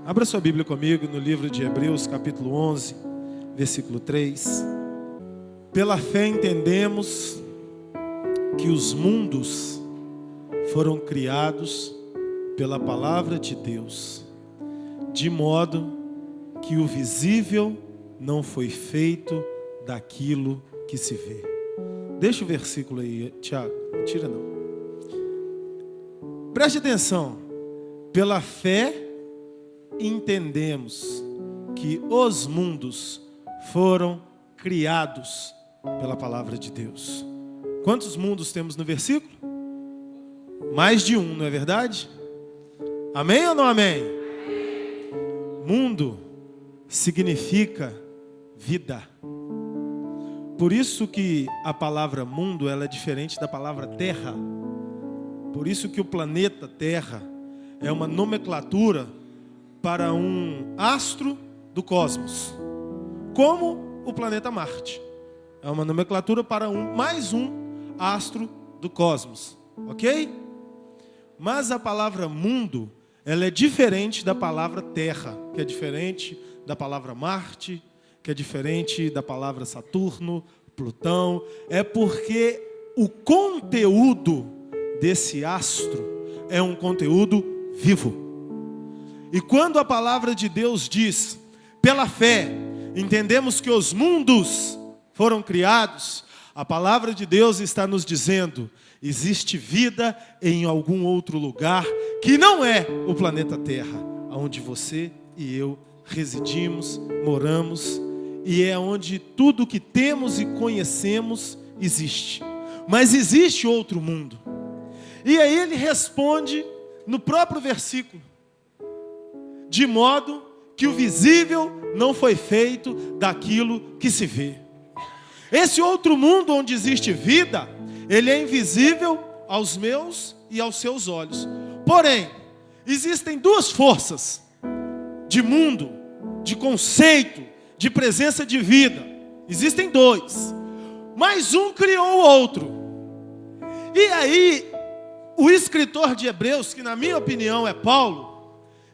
Abra sua Bíblia comigo no livro de Hebreus, capítulo 11, versículo 3. Pela fé entendemos que os mundos foram criados pela palavra de Deus, de modo que o visível não foi feito daquilo que se vê. Deixa o versículo aí, Tiago. Não tira não. Preste atenção. Pela fé entendemos que os mundos foram criados pela palavra de Deus. Quantos mundos temos no versículo? Mais de um, não é verdade? Amém ou não amém? Mundo significa vida. Por isso que a palavra mundo ela é diferente da palavra terra. Por isso que o planeta Terra é uma nomenclatura para um astro do cosmos, como o planeta Marte. É uma nomenclatura para mais um astro do cosmos, ok? Mas a palavra mundo, ela é diferente da palavra terra, que é diferente da palavra Marte, que é diferente da palavra Saturno, Plutão. É porque o conteúdo desse astro é um conteúdo vivo. E quando a palavra de Deus diz, pela fé, entendemos que os mundos foram criados, a palavra de Deus está nos dizendo, existe vida em algum outro lugar que não é o planeta Terra, onde você e eu residimos, moramos, e é onde tudo que temos e conhecemos existe. Mas existe outro mundo. E aí ele responde no próprio versículo, de modo que o visível não foi feito daquilo que se vê. Esse outro mundo onde existe vida, ele é invisível aos meus e aos seus olhos. Porém, existem duas forças de mundo, de conceito, de presença de vida. Existem dois, mas um criou o outro. E aí, o escritor de Hebreus, que na minha opinião é Paulo,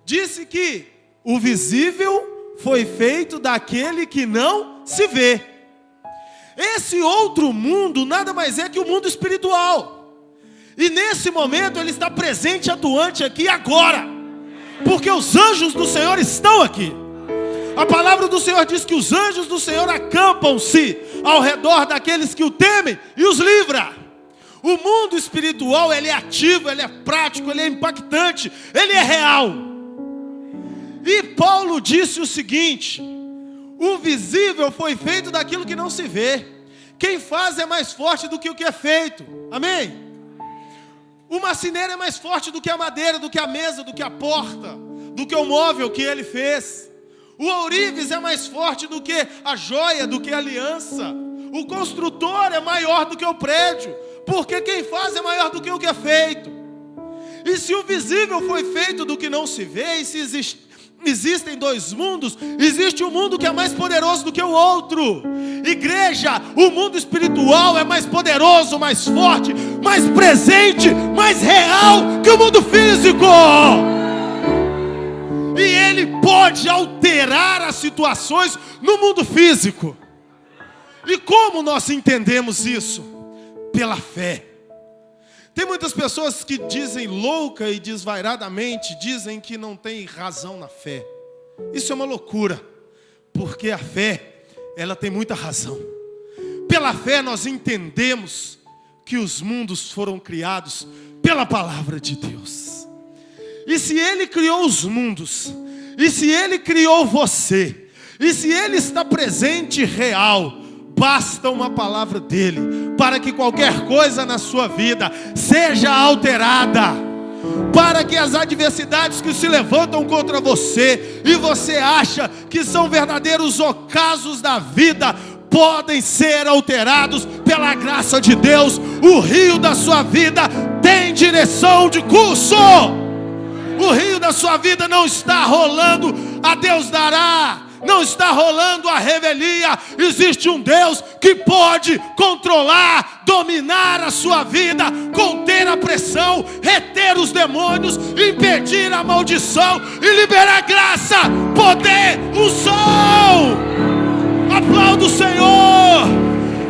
disse que o visível foi feito daquele que não se vê. Esse outro mundo nada mais é que o mundo espiritual. E nesse momento ele está presente, atuante aqui agora. Porque os anjos do Senhor estão aqui. A palavra do Senhor diz que os anjos do Senhor acampam-se ao redor daqueles que o temem e os livra. O mundo espiritual, ele é ativo, ele é prático, ele é impactante, ele é real. E Paulo disse o seguinte, o visível foi feito daquilo que não se vê. Quem faz é mais forte do que o que é feito. Amém? O marceneiro é mais forte do que a madeira, do que a mesa, do que a porta, do que o móvel que ele fez. O ourives é mais forte do que a joia, do que a aliança. O construtor é maior do que o prédio, porque quem faz é maior do que o que é feito. E se o visível foi feito do que não se vê, e se existem dois mundos, existe um mundo que é mais poderoso do que o outro. Igreja, o mundo espiritual é mais poderoso, mais forte, mais presente, mais real que o mundo físico. E ele pode alterar as situações no mundo físico. E como nós entendemos isso? Pela fé. Tem muitas pessoas que dizem louca e desvairadamente, dizem que não tem razão na fé. Isso é uma loucura, porque a fé, ela tem muita razão. Pela fé nós entendemos que os mundos foram criados pela palavra de Deus. E se Ele criou os mundos, e se Ele criou você, e se Ele está presente e real, basta uma palavra dele para que qualquer coisa na sua vida seja alterada, para que as adversidades que se levantam contra você e você acha que são verdadeiros ocasos da vida podem ser alterados pela graça de Deus. O rio da sua vida tem direção de curso. O rio da sua vida não está rolando a Deus dará, não está rolando a revelia. Existe um Deus que pode controlar, dominar a sua vida, conter a pressão, reter os demônios, impedir a maldição e liberar graça. graça, poder, unção. Aplauda o Senhor.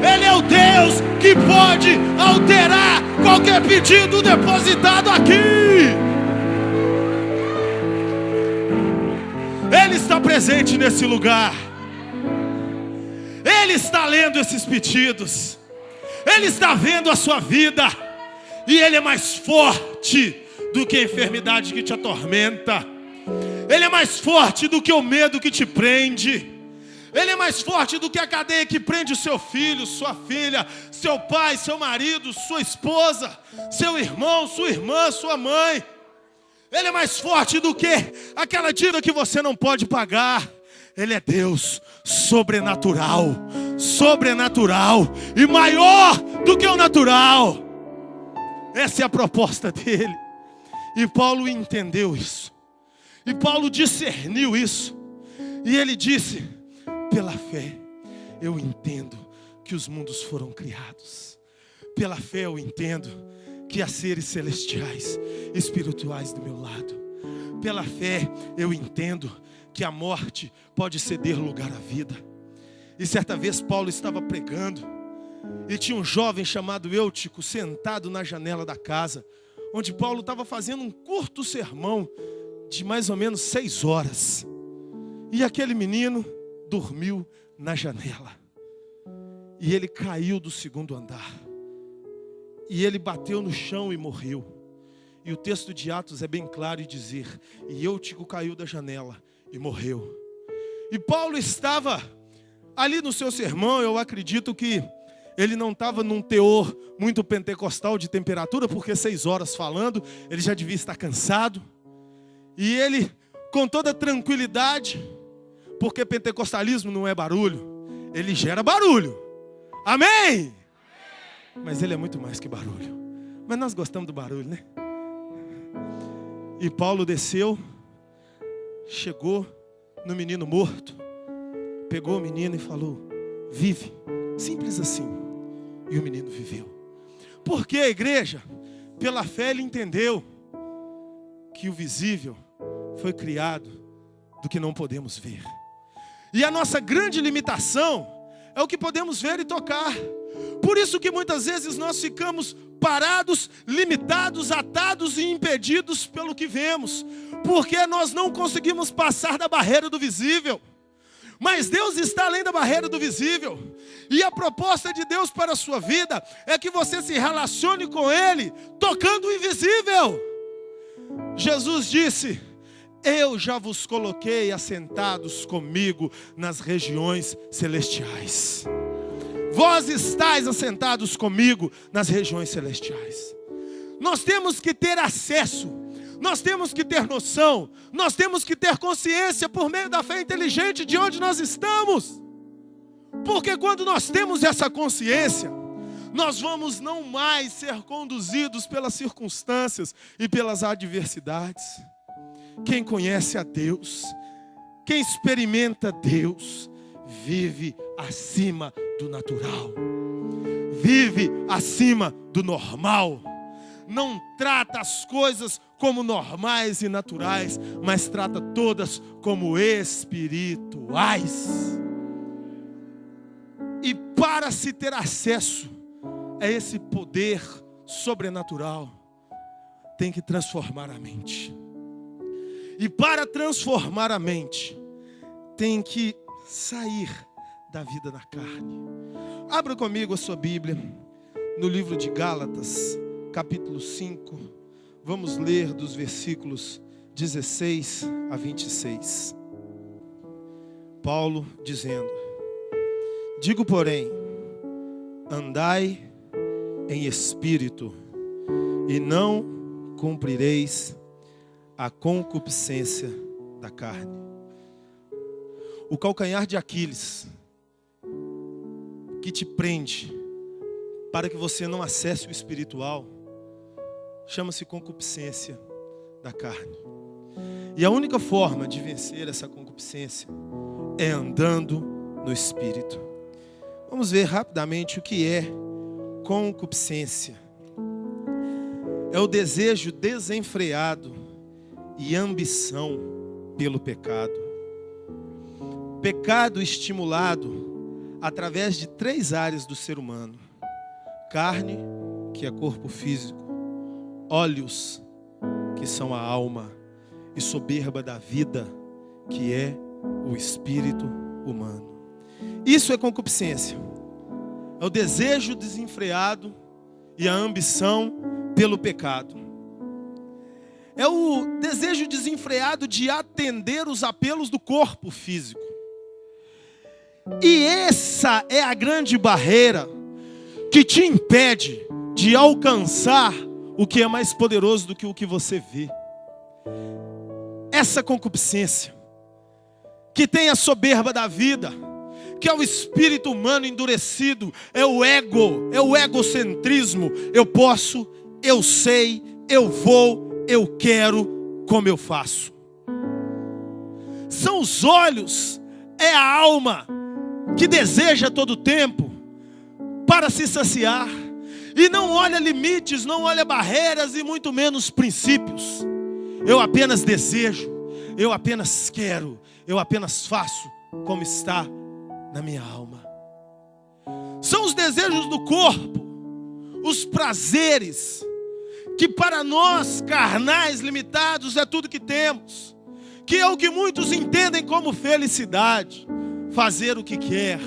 Ele é o Deus que pode alterar qualquer pedido depositado aqui. Ele está presente nesse lugar. Ele está lendo esses pedidos. Ele está vendo a sua vida. E Ele é mais forte do que a enfermidade que te atormenta. Ele é mais forte do que o medo que te prende. Ele é mais forte do que a cadeia que prende o seu filho, sua filha, seu pai, seu marido, sua esposa, seu irmão, sua irmã, sua mãe. Ele é mais forte do que aquela dívida que você não pode pagar. Ele é Deus sobrenatural, sobrenatural e maior do que o natural. Essa é a proposta dele. E Paulo entendeu isso. E Paulo discerniu isso. E ele disse: pela fé eu entendo que os mundos foram criados. Pela fé eu entendo que há seres celestiais, espirituais do meu lado. Pela fé eu entendo que a morte pode ceder lugar à vida. E certa vez Paulo estava pregando, e tinha um jovem chamado Eutico sentado na janela da casa, onde Paulo estava fazendo um curto sermão de mais ou menos 6 horas. E aquele menino dormiu na janela. E ele caiu do 2º andar. E ele bateu no chão e morreu. E o texto de Atos é bem claro em dizer: e Eutico caiu da janela e morreu. E Paulo estava ali no seu sermão. Eu acredito que ele não estava num teor muito pentecostal de temperatura, porque 6 horas falando, ele já devia estar cansado. E ele, com toda tranquilidade, porque pentecostalismo não é barulho, ele gera barulho. Amém? Mas ele é muito mais que barulho. Mas nós gostamos do barulho, né? E Paulo desceu, chegou no menino morto, pegou o menino e falou: vive. Simples assim. E o menino viveu. Por que, igreja? Pela fé ele entendeu que o visível foi criado do que não podemos ver. E a nossa grande limitação é o que podemos ver e tocar. Por isso que muitas vezes nós ficamos parados, limitados, atados e impedidos pelo que vemos. Porque nós não conseguimos passar da barreira do visível. Mas Deus está além da barreira do visível. E a proposta de Deus para a sua vida é que você se relacione com Ele, tocando o invisível. Jesus disse: eu já vos coloquei assentados comigo nas regiões celestiais. Vós estáis assentados comigo nas regiões celestiais. Nós temos que ter acesso, nós temos que ter noção, nós temos que ter consciência por meio da fé inteligente de onde nós estamos. Porque quando nós temos essa consciência, nós vamos não mais ser conduzidos pelas circunstâncias e pelas adversidades. Quem conhece a Deus, quem experimenta Deus, vive acima do natural, vive acima do normal. Não trata as coisas como normais e naturais, mas trata todas como espirituais. E para se ter acesso a esse poder sobrenatural, tem que transformar a mente. E para transformar a mente, tem que sair da vida da carne. Abra comigo a sua Bíblia no livro de Gálatas, capítulo 5. Vamos ler dos versículos 16 a 26. Paulo dizendo: digo, porém, andai em espírito, e não cumprireis a concupiscência da carne. O calcanhar de Aquiles que te prende para que você não acesse o espiritual chama-se concupiscência da carne. E a única forma de vencer essa concupiscência é andando no espírito. Vamos ver rapidamente o que é concupiscência. É o desejo desenfreado e ambição pelo pecado. Pecado estimulado através de 3 áreas do ser humano: carne, que é corpo físico; olhos, que são a alma; e soberba da vida, que é o espírito humano. Isso é concupiscência. É o desejo desenfreado e a ambição pelo pecado. É o desejo desenfreado de atender os apelos do corpo físico. E essa é a grande barreira que te impede de alcançar o que é mais poderoso do que o que você vê. Essa concupiscência, que tem a soberba da vida, que é o espírito humano endurecido, é o egocentrismo. Eu posso, eu sei, eu vou, eu quero, como eu faço. São os olhos, é a alma que deseja todo tempo para se saciar e não olha limites, não olha barreiras e muito menos princípios. Eu apenas desejo, eu apenas quero, eu apenas faço como está na minha alma. São os desejos do corpo, os prazeres, que para nós carnais limitados é tudo que temos, que é o que muitos entendem como felicidade, fazer o que quer,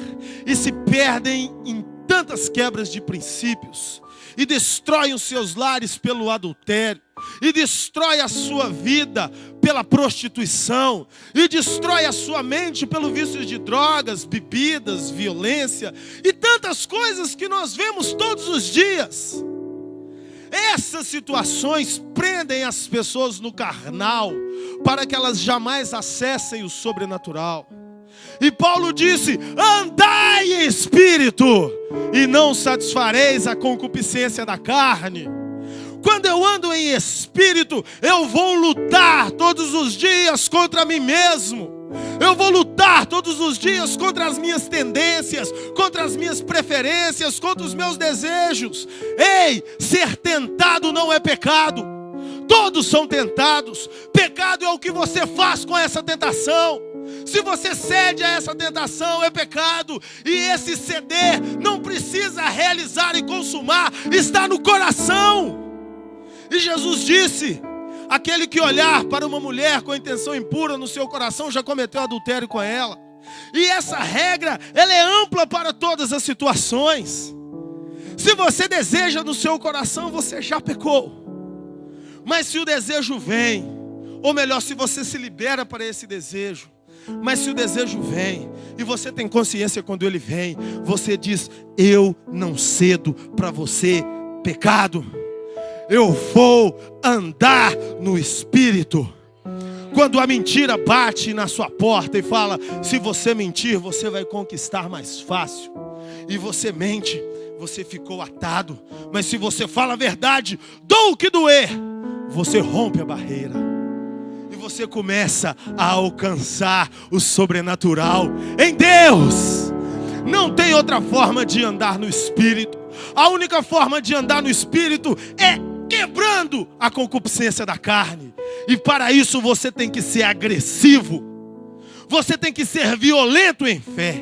e se perdem em tantas quebras de princípios, e destroem os seus lares pelo adultério, e destrói a sua vida pela prostituição, e destrói a sua mente pelo vício de drogas, bebidas, violência, e tantas coisas que nós vemos todos os dias. Essas situações prendem as pessoas no carnal, para que elas jamais acessem o sobrenatural. E Paulo disse: andai em espírito, e não satisfareis a concupiscência da carne. Quando eu ando em espírito, eu vou lutar todos os dias contra mim mesmo. Eu vou lutar todos os dias contra as minhas tendências, contra as minhas preferências, contra os meus desejos. Ei, ser tentado não é pecado. Todos são tentados. Pecado é o que você faz com essa tentação. Se você cede a essa tentação, é pecado. E esse ceder não precisa realizar e consumar, está no coração. E Jesus disse: aquele que olhar para uma mulher com intenção impura no seu coração já cometeu adultério com ela. E essa regra, ela é ampla para todas as situações. Se você deseja no seu coração, você já pecou. Mas se o desejo vem, ou melhor, se você se libera para esse desejo, mas se o desejo vem, e você tem consciência quando ele vem, você diz: eu não cedo para você, pecado. Eu vou andar no Espírito. Quando a mentira bate na sua porta e fala: se você mentir, você vai conquistar mais fácil, e você mente, você ficou atado. Mas se você fala a verdade, dou o que doer, você rompe a barreira, e você começa a alcançar o sobrenatural em Deus. Não tem outra forma de andar no Espírito. A única forma de andar no Espírito é quebrando a concupiscência da carne. E para isso você tem que ser agressivo. Você tem que ser violento em fé.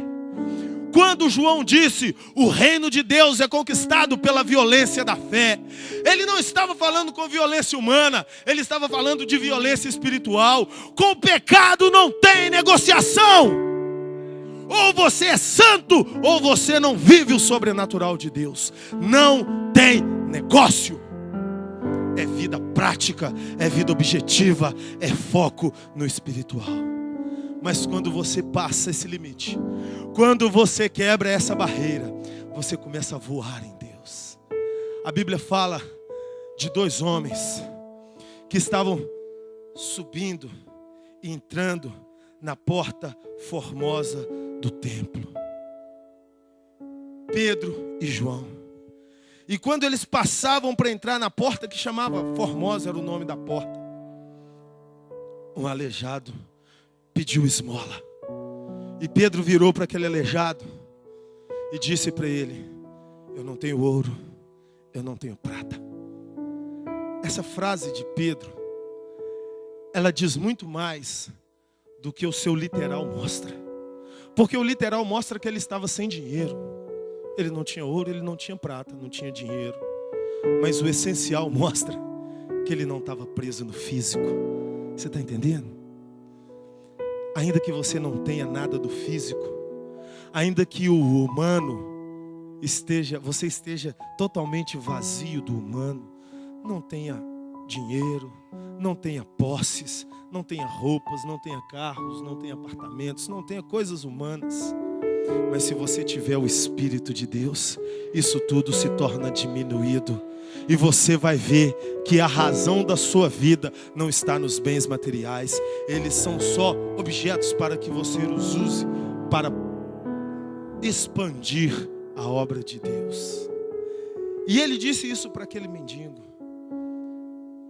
Quando João disse: o reino de Deus é conquistado pela violência da fé, ele não estava falando com violência humana, ele estava falando de violência espiritual. Com o pecado não tem negociação. Ou você é santo, ou você não vive o sobrenatural de Deus. Não tem negócio. É vida prática, é vida objetiva, é foco no espiritual. Mas quando você passa esse limite, quando você quebra essa barreira, você começa a voar em Deus. A Bíblia fala de 2 homens que estavam subindo e entrando na porta formosa do templo. Pedro e João. E quando eles passavam para entrar na porta que chamava Formosa, era o nome da porta, um aleijado pediu esmola. E Pedro virou para aquele aleijado e disse para ele: eu não tenho ouro, eu não tenho prata. Essa frase de Pedro, ela diz muito mais do que o seu literal mostra. Porque o literal mostra que ele estava sem dinheiro. Ele não tinha ouro, ele não tinha prata, não tinha dinheiro. Mas o essencial mostra que ele não estava preso no físico. Você está entendendo? Ainda que você não tenha nada do físico, ainda que o humano você esteja totalmente vazio do humano, não tenha dinheiro, não tenha posses, não tenha roupas, não tenha carros, não tenha apartamentos, não tenha coisas humanas. Mas se você tiver o Espírito de Deus, isso tudo se torna diminuído. E você vai ver que a razão da sua vida não está nos bens materiais. Eles são só objetos para que você os use para expandir a obra de Deus. E ele disse isso para aquele mendigo: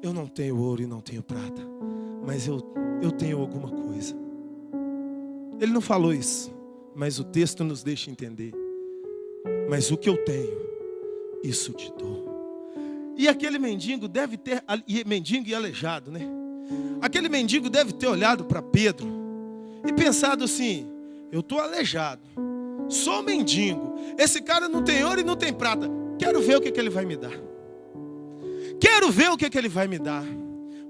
eu não tenho ouro e não tenho prata, mas eu tenho alguma coisa. Ele não falou isso, mas o texto nos deixa entender. Mas o que eu tenho, isso te dou. E aquele mendigo deve ter, mendigo e aleijado, né? Aquele mendigo deve ter olhado para Pedro e pensado assim: eu estou aleijado, sou mendigo, esse cara não tem ouro e não tem prata, quero ver o que ele vai me dar. Quero ver o que ele vai me dar.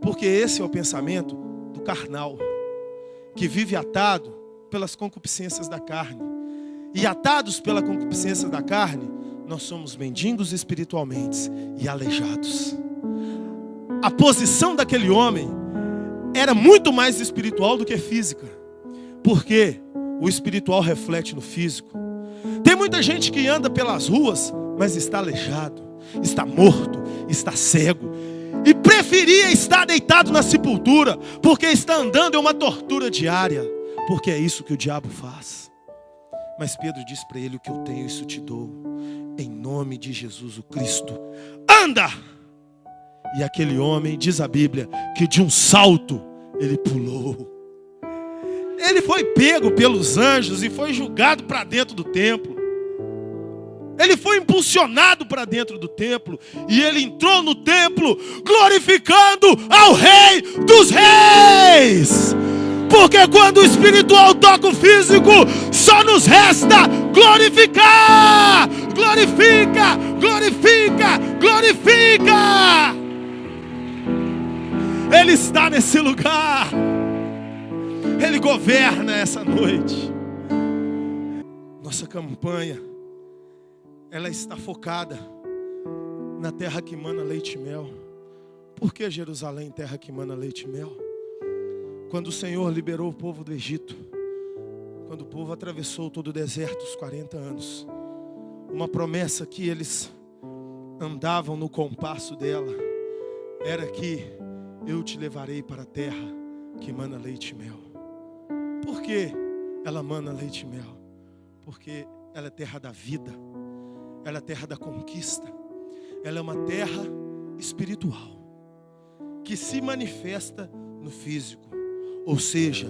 Porque esse é o pensamento do carnal, que vive atado pelas concupiscências da carne. E atados pela concupiscência da carne, nós somos mendigos espiritualmente e aleijados. A posição daquele homem era muito mais espiritual do que física. Porque o espiritual reflete no físico. Tem muita gente que anda pelas ruas, mas está aleijado, está morto, está cego, e preferia estar deitado na sepultura, porque está andando é uma tortura diária, porque é isso que o diabo faz. Mas Pedro diz para ele: o que eu tenho, isso te dou, em nome de Jesus o Cristo, anda! E aquele homem, diz a Bíblia, que de um salto ele pulou. Ele foi pego pelos anjos e foi julgado para dentro do templo. Ele foi impulsionado para dentro do templo. E ele entrou no templo glorificando ao Rei dos Reis. Porque quando o espiritual toca o físico, só nos resta glorificar. Glorifica, glorifica, glorifica. Ele está nesse lugar. Ele governa essa noite. Nossa campanha, ela está focada na terra que mana leite e mel. Por que Jerusalém, terra que mana leite e mel? Quando o Senhor liberou o povo do Egito, quando o povo atravessou todo o deserto, os 40 anos, uma promessa que eles andavam no compasso dela, era que eu te levarei para a terra que mana leite e mel. Por que ela mana leite e mel? Porque ela é terra da vida, ela é terra da conquista, ela é uma terra espiritual, que se manifesta no físico. Ou seja,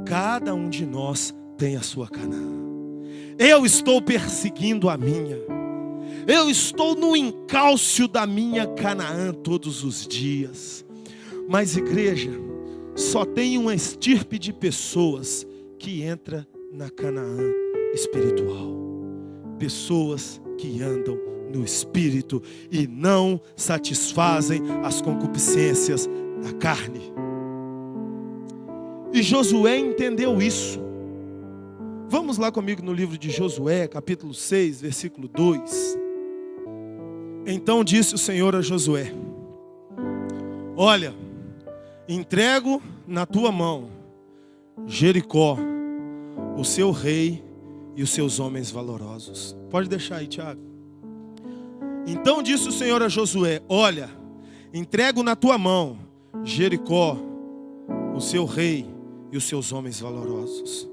cada um de nós tem a sua Canaã. Eu estou perseguindo a minha. Eu estou no encalço da minha Canaã todos os dias. Mas igreja, só tem uma estirpe de pessoas que entra na Canaã espiritual. Pessoas que andam no Espírito e não satisfazem as concupiscências da carne. E Josué entendeu isso. Vamos lá comigo no livro de Josué, capítulo 6, versículo 2. Então disse o Senhor a Josué: olha, entrego na tua mão Jericó, o seu rei e os seus homens valorosos. Pode deixar aí, Tiago. Então disse o Senhor a Josué: olha, entrego na tua mão Jericó, o seu rei e os seus homens valorosos.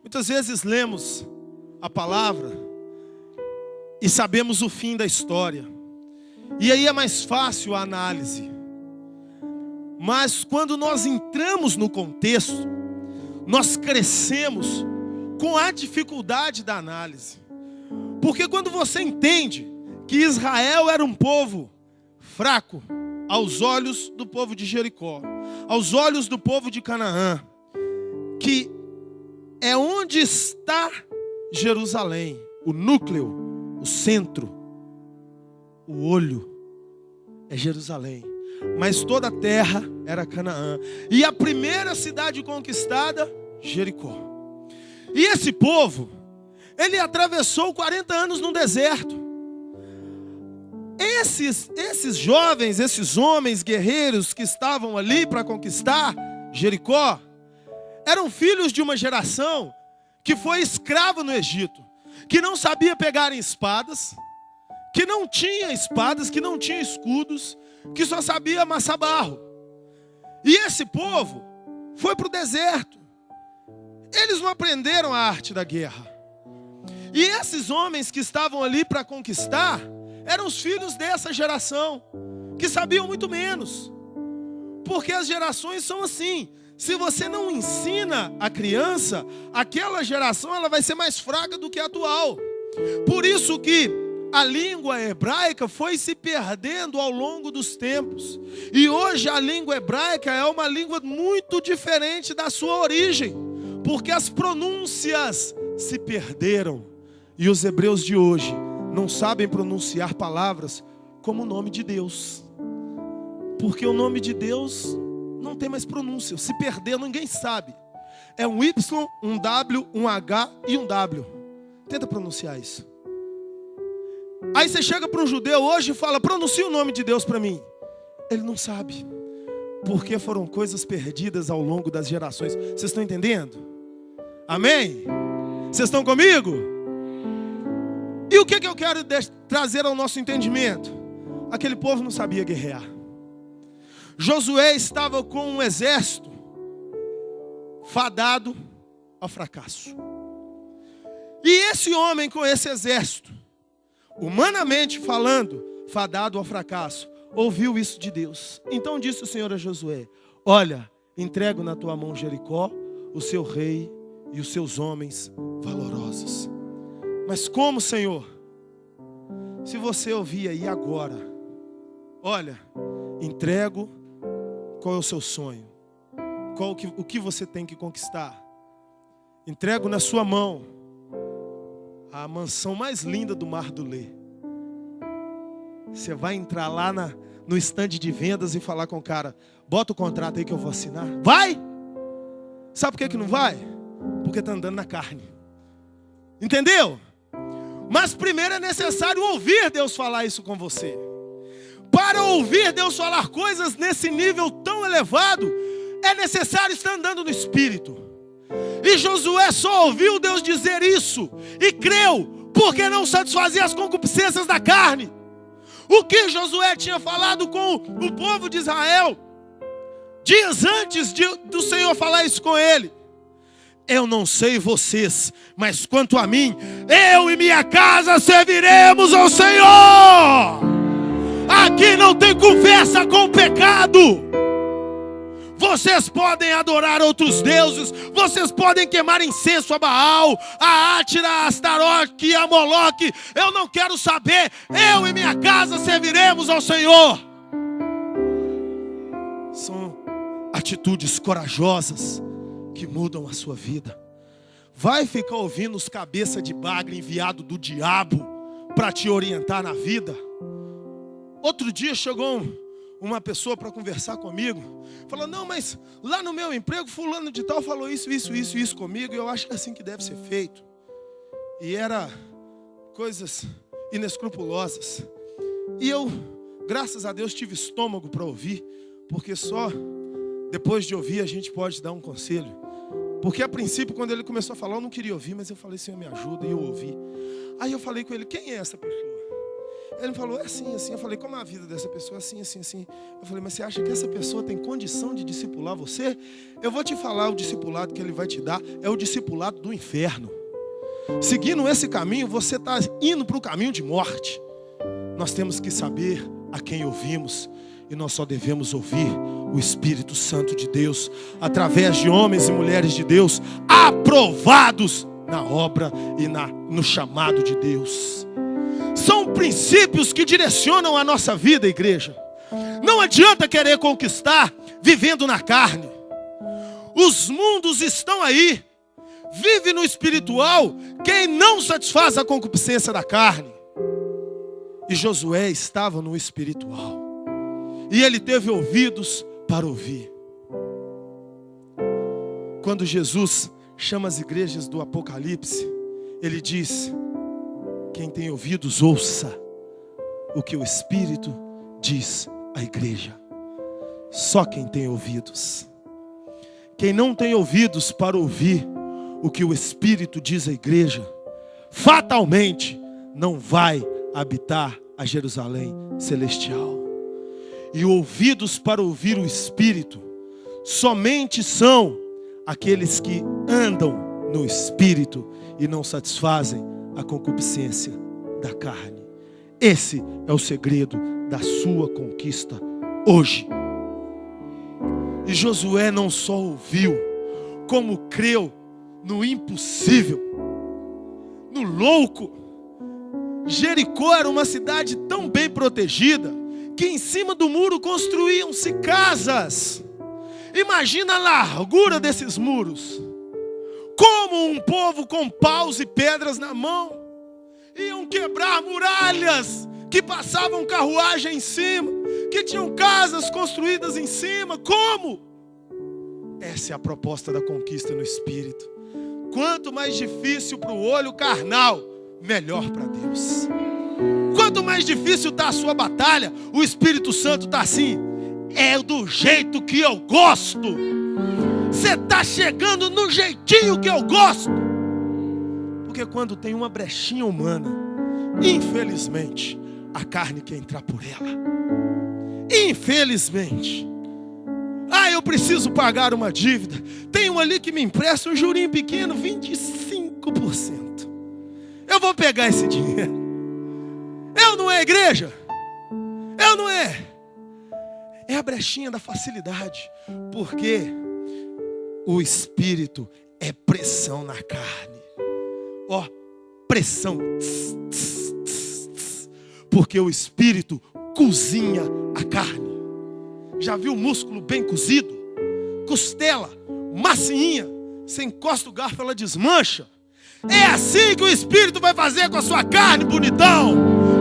Muitas vezes lemos a palavra e sabemos o fim da história, e aí é mais fácil a análise. Mas quando nós entramos no contexto, nós crescemos com a dificuldade da análise. Porque quando você entende que Israel era um povo fraco aos olhos do povo de Jericó, aos olhos do povo de Canaã, que é onde está Jerusalém, o núcleo, o centro, o olho é Jerusalém. Mas toda a terra era Canaã. E a primeira cidade conquistada, Jericó. E esse povo, ele atravessou 40 anos no deserto. Esses jovens, esses homens guerreiros que estavam ali para conquistar Jericó, eram filhos de uma geração que foi escrava no Egito, que não sabia pegar em espadas, que não tinha espadas, que não tinha escudos, que só sabia amassar barro. E esse povo foi para o deserto. Eles não aprenderam a arte da guerra. E esses homens que estavam ali para conquistar eram os filhos dessa geração, que sabiam muito menos. Porque as gerações são assim. Se você não ensina a criança, aquela geração ela vai ser mais fraca do que a atual. Por isso que a língua hebraica foi se perdendo ao longo dos tempos. E hoje a língua hebraica é uma língua muito diferente da sua origem, porque as pronúncias se perderam. E os hebreus de hoje não sabem pronunciar palavras como o nome de Deus, porque o nome de Deus não tem mais pronúncia. Se perder, ninguém sabe. É um Y, um W, um H e um W. Tenta pronunciar isso. Aí você chega para um judeu hoje e fala: pronuncia o nome de Deus para mim. Ele não sabe, porque foram coisas perdidas ao longo das gerações. Vocês estão entendendo? Amém? Vocês estão comigo? E o que eu quero trazer ao nosso entendimento? Aquele povo não sabia guerrear. Josué estava com um exército fadado ao fracasso. E esse homem com esse exército, humanamente falando, fadado ao fracasso, ouviu isso de Deus. Então disse o Senhor a Josué: olha, entrego na tua mão Jericó, o seu rei e os seus homens valorosos. Mas como, Senhor? Se você ouvir aí agora, olha, entrego. Qual é o seu sonho? O que você tem que conquistar? Entrego na sua mão a mansão mais linda do Mar do Lê. Você vai entrar lá no estande de vendas e falar com o cara: bota o contrato aí que eu vou assinar. Vai! Sabe por que não vai? Porque está andando na carne. Entendeu? Mas primeiro é necessário ouvir Deus falar isso com você. Para ouvir Deus falar coisas nesse nível tão elevado, é necessário estar andando no Espírito. E Josué só ouviu Deus dizer isso e creu, porque não satisfazia as concupiscências da carne. O que Josué tinha falado com o povo de Israel dias antes do Senhor falar isso com ele: eu não sei vocês, mas quanto a mim, eu e minha casa serviremos ao Senhor. Aqui não tem conversa com o pecado. Vocês podem adorar outros deuses, vocês podem queimar incenso a Baal, a Átira, a Astarote e a Moloque. Eu não quero saber, eu e minha casa serviremos ao Senhor. São atitudes corajosas que mudam a sua vida. Vai ficar ouvindo os cabeça de bagre enviado do diabo para te orientar na vida? Outro dia chegou uma pessoa para conversar comigo, falou: não, mas lá no meu emprego fulano de tal falou isso comigo, e eu acho que é assim que deve ser feito. E era coisas inescrupulosas. E eu, graças a Deus, tive estômago para ouvir, porque só depois de ouvir a gente pode dar um conselho. Porque a princípio, quando ele começou a falar, eu não queria ouvir, mas eu falei: Senhor, me ajuda, e eu ouvi. Aí eu falei com ele: quem é essa pessoa? Ele falou: é assim, assim. Eu falei: como é a vida dessa pessoa? Assim, assim, assim. Eu falei: mas você acha que essa pessoa tem condição de discipular você? Eu vou te falar, o discipulado que ele vai te dar é o discipulado do inferno. Seguindo esse caminho, você está indo para o caminho de morte. Nós temos que saber a quem ouvimos, e nós só devemos ouvir o Espírito Santo de Deus, através de homens e mulheres de Deus, aprovados na obra e no chamado de Deus. São princípios que direcionam a nossa vida, igreja. Não adianta querer conquistar vivendo na carne. Os mundos estão aí. Vive no espiritual quem não satisfaz a concupiscência da carne. E Josué estava no espiritual. E ele teve ouvidos para ouvir. Quando Jesus chama as igrejas do Apocalipse, ele diz: quem tem ouvidos, ouça o que o Espírito diz à igreja. Só quem tem ouvidos. Quem não tem ouvidos para ouvir o que o Espírito diz à igreja, fatalmente não vai habitar a Jerusalém celestial. E ouvidos para ouvir o Espírito somente são aqueles que andam no Espírito e não satisfazem a concupiscência da carne. Esse é o segredo da sua conquista hoje. E Josué não só ouviu, como creu no impossível, no louco. Jericó era uma cidade tão bem protegida que em cima do muro construíam-se casas. Imagina a largura desses muros. Como um povo com paus e pedras na mão iam quebrar muralhas que passavam carruagem em cima, que tinham casas construídas em cima. Como? Essa é a proposta da conquista no Espírito. Quanto mais difícil para o olho carnal, melhor para Deus. Quanto mais difícil está a sua batalha, o Espírito Santo está assim: é do jeito que eu gosto. Você está chegando no jeitinho que eu gosto. Porque quando tem uma brechinha humana, infelizmente, a carne quer entrar por ela. Infelizmente. Eu preciso pagar uma dívida. Tem um ali que me empresta um jurinho pequeno, 25%. Eu vou pegar esse dinheiro. Eu não é igreja? Eu não é? É a brechinha da facilidade. Porque o Espírito é pressão na carne. Pressão. Porque o Espírito cozinha a carne. Já viu músculo bem cozido? Costela, massinha. Você encosta o garfo, ela desmancha. É assim que o Espírito vai fazer com a sua carne, bonitão,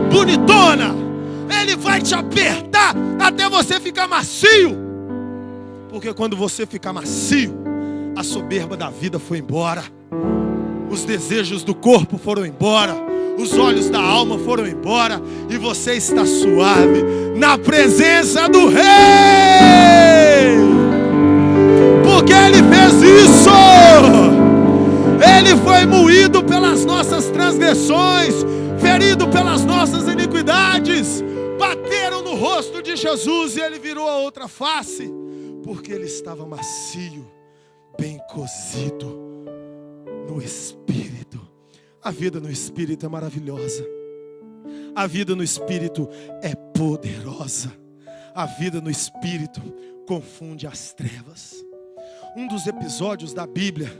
bonitona. Ele vai te apertar até você ficar macio. Porque quando você ficar macio, a soberba da vida foi embora. Os desejos do corpo foram embora. Os olhos da alma foram embora. E você está suave na presença do Rei. Porque Ele fez isso. Ele foi moído pelas nossas transgressões, ferido pelas nossas iniquidades. Bateram no rosto de Jesus e Ele virou a outra face. Porque Ele estava macio, bem cozido no Espírito. A vida no Espírito é maravilhosa. A vida no Espírito é poderosa. A vida no Espírito confunde as trevas. Um dos episódios da Bíblia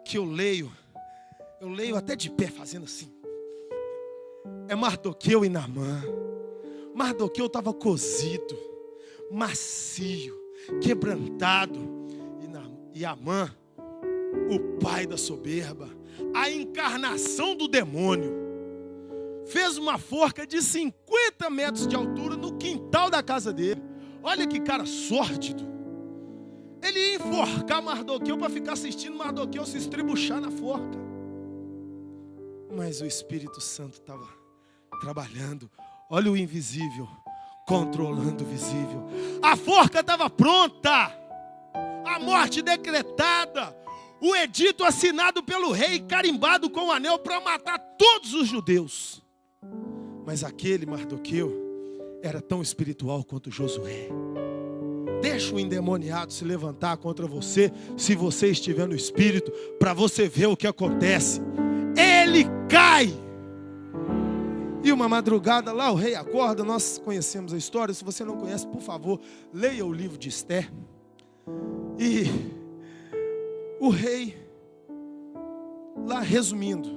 que eu leio até de pé fazendo assim, é Mardoqueu e Naamã. Mardoqueu estava cozido, macio, quebrantado, e Naamã, o pai da soberba, a encarnação do demônio, fez uma forca de 50 metros de altura no quintal da casa dele. Olha que cara sórdido. Ele ia enforcar Mardoqueu para ficar assistindo Mardoqueu se estribuchar na forca. Mas o Espírito Santo estava trabalhando. Olha o invisível controlando o visível. A forca estava pronta. A morte decretada. O edito assinado pelo rei, carimbado com o anel para matar todos os judeus. Mas aquele Mardoqueu era tão espiritual quanto Josué. Deixa o endemoniado se levantar contra você, se você estiver no Espírito, para você ver o que acontece. Ele cai. E uma madrugada lá o rei acorda. Nós conhecemos a história. Se você não conhece, por favor, leia o livro de Esther. E o rei, lá resumindo,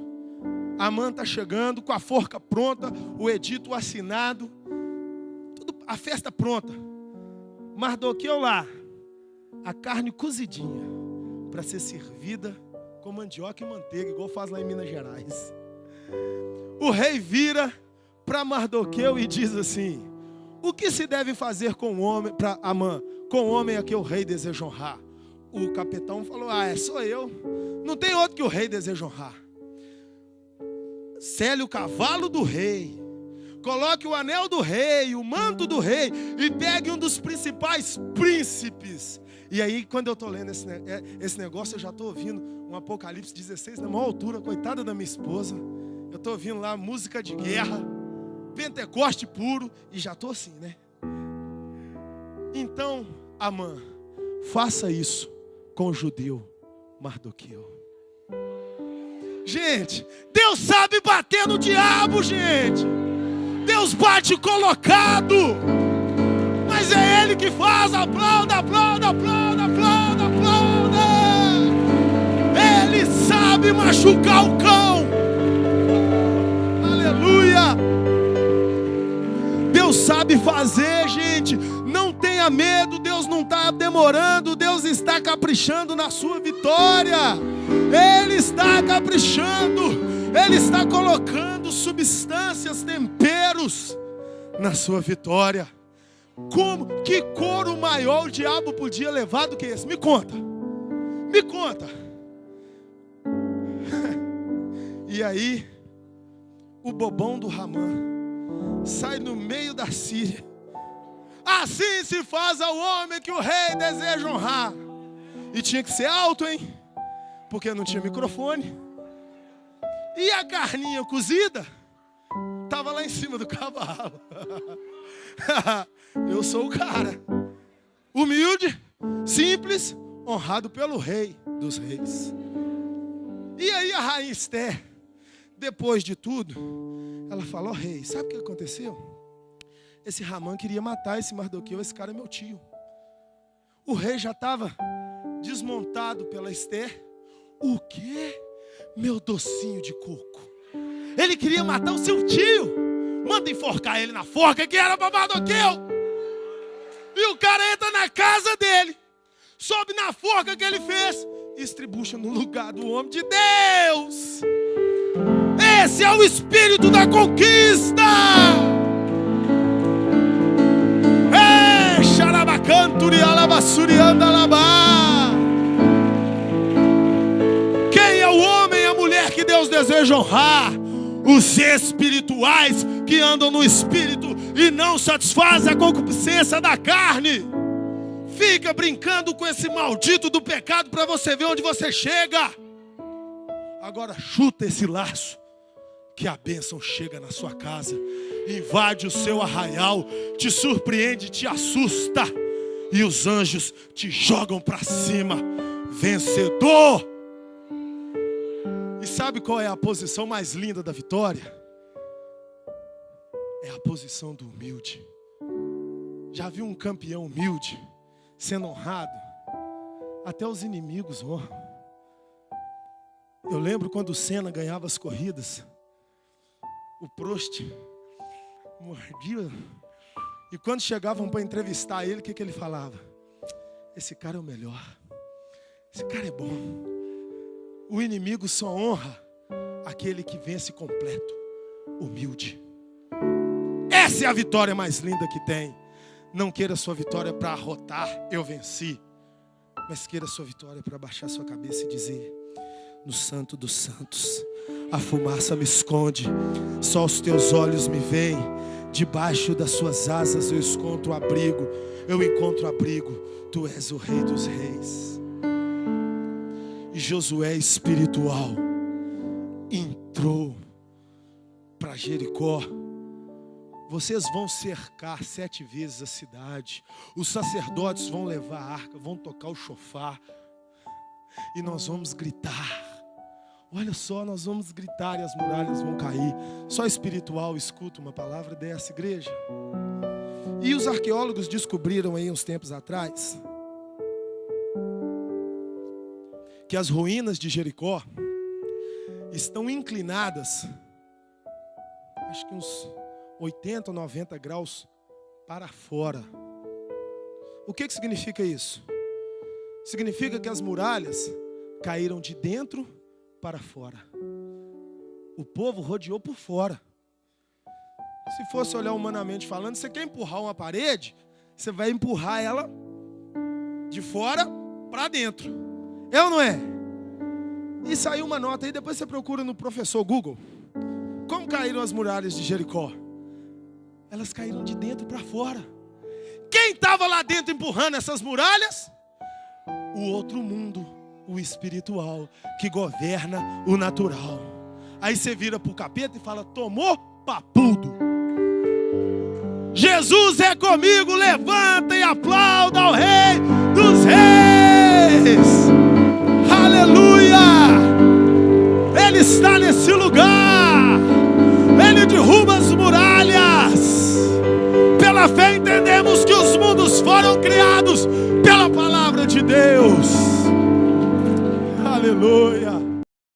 Amã está chegando com a forca pronta, o edito assinado, tudo, a festa pronta. Mardoqueu lá, a carne cozidinha para ser servida com mandioca e manteiga, igual faz lá em Minas Gerais. O rei vira para Mardoqueu e diz assim: o que se deve fazer com o homem, para Amã, com o homem a que o rei deseja honrar? O capitão falou: sou eu, não tem outro que o rei deseja honrar. Sele o cavalo do rei, coloque o anel do rei, o manto do rei, e pegue um dos principais príncipes. E aí, quando eu estou lendo esse negócio, eu já estou ouvindo um Apocalipse 16 na maior altura, coitada da minha esposa. Eu estou ouvindo lá música de guerra, Pentecoste puro, e já estou assim, né? Então, Amã, faça isso com o judeu Mardoqueu. Gente, Deus sabe bater no diabo, gente. Deus bate colocado, mas é Ele que faz. Aplauda, aplauda, aplauda, aplauda, aplauda. Ele sabe machucar o cão. Aleluia. Deus sabe fazer, gente. Não tenha medo, Deus não está demorando, Deus está caprichando na sua vitória. Ele está caprichando, Ele está colocando substâncias, temperos na sua vitória. Como? Que couro maior o diabo podia levar do que esse? Me conta, me conta. E aí, o bobão do Ramã sai no meio da Síria. Assim se faz ao homem que o rei deseja honrar. E tinha que ser alto, hein? Porque não tinha microfone. E a carninha cozida estava lá em cima do cavalo. Eu sou o cara. Humilde, simples, honrado pelo rei dos reis. E aí a rainha Esther, depois de tudo, ela falou: rei, sabe o que aconteceu? Esse Ramã queria matar esse Mardoqueu, esse cara é meu tio. O rei já estava desmontado pela Esther. O quê? Meu docinho de coco. Ele queria matar o seu tio. Manda enforcar ele na forca que era para Mardoqueu. E o cara entra na casa dele, sobe na forca que ele fez e estribucha no lugar do homem de Deus. Esse é o espírito da conquista. Quem é o homem e a mulher que Deus deseja honrar? Os espirituais que andam no espírito e não satisfazem a concupiscência da carne. Fica brincando com esse maldito do pecado para você ver onde você chega. Agora chuta esse laço, que a bênção chega na sua casa, invade o seu arraial, te surpreende, te assusta, e os anjos te jogam para cima, vencedor. E sabe qual é a posição mais linda da vitória? É a posição do humilde. Já viu um campeão humilde sendo honrado? Até os inimigos honram. Eu lembro quando o Senna ganhava as corridas, o Prost mordia. E quando chegavam para entrevistar ele, o que ele falava? Esse cara é o melhor. Esse cara é bom. O inimigo só honra aquele que vence completo, humilde. Essa é a vitória mais linda que tem. Não queira a sua vitória para arrotar, eu venci. Mas queira a sua vitória para baixar sua cabeça e dizer: no Santo dos Santos, a fumaça me esconde, só os teus olhos me veem. Debaixo das suas asas eu encontro abrigo. Eu encontro abrigo. Tu és o Rei dos Reis. E Josué espiritual entrou para Jericó. Vocês vão cercar 7 vezes a cidade. Os sacerdotes vão levar a arca, vão tocar o chofar. E nós vamos gritar. Olha só, nós vamos gritar e as muralhas vão cair. Só espiritual escuta uma palavra dessa, igreja. E os arqueólogos descobriram aí uns tempos atrás que as ruínas de Jericó estão inclinadas, acho que uns 80 ou 90 graus para fora. O que significa isso? Significa que as muralhas caíram de dentro para fora. O povo rodeou por fora. Se fosse olhar humanamente falando, você quer empurrar uma parede, você vai empurrar ela de fora para dentro. É ou não é? E saiu uma nota aí, depois você procura no professor Google. Como caíram as muralhas de Jericó? Elas caíram de dentro para fora. Quem estava lá dentro empurrando essas muralhas? O outro mundo, o espiritual, que governa o natural. Aí você vira para o capeta e fala: tomou papudo. Jesus é comigo, levanta e aplauda ao Rei dos Reis. Aleluia! Ele está nesse lugar. Ele derruba as muralhas. Pela fé entendemos que os mundos foram criados pela palavra de Deus. Aleluia!